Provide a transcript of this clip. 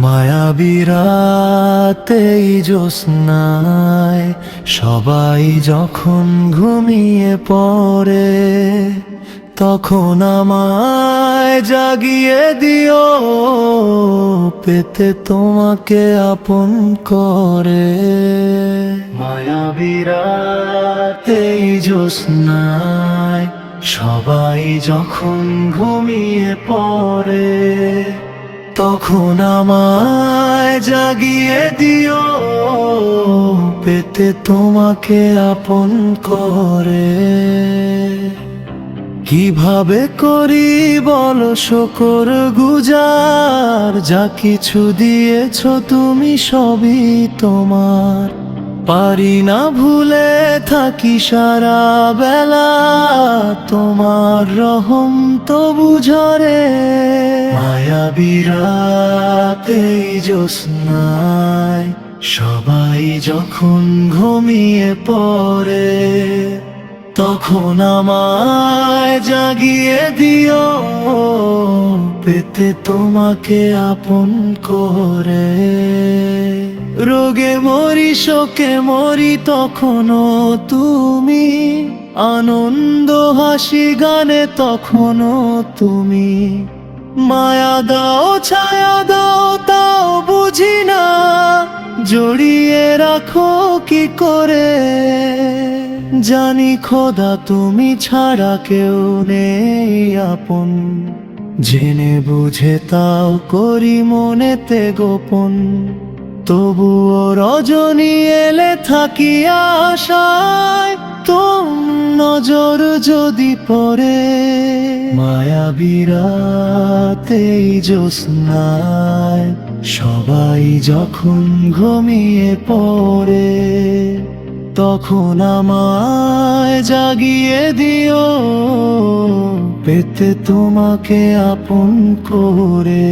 মায়াবী রাতেই জ্যোৎস্নায় সবাই যখন ঘুমিয়ে পড়ে, তখন আমায় জাগিয়ে দিও, পেতে তোমাকে আপন করে। মায়াবী রাতেই জ্যোৎস্নায় সবাই যখন ঘুমিয়ে পড়ে, তখন আমায় জাগিয়ে দিও, পেতে তোমাকে আপন করে। কিভাবে করি বলো শুকর গুজার, যা কিছু দিয়েছ তুমি সবই তোমার। পারি না ভুলে থাকি সারা বেলা, তোমার রহম তবু ঝরে। মায়াবী রাতেই জ্যোৎস্নায় সবাই যখন ঘুমিয়ে পড়ে, তখন আমায় জাগিয়ে দিও, পেতে তোমাকে আপন করে। রোগে মরি শোকে মরি তখনও তুমি, আনন্দ হাসি গানে তখনও তুমি। মায়া দাও ছায়া দাও তাও বুঝি না, জড়িয়ে রাখো কি করে। জানি খোদা তুমি ছাড়া কেউ নেই আপন, জেনে বুঝে তাও করি মনেতে গোপন। তবুও রজনী এলে থাকি আশায়, তোম নজর যদি পড়ে। মায়াবী রাতেই জ্যোৎস্নায় সবাই যখন ঘুমিয়ে পড়ে, তখন আমায় জাগিয়ে দিও, পেতে তোমাকে আপন করে।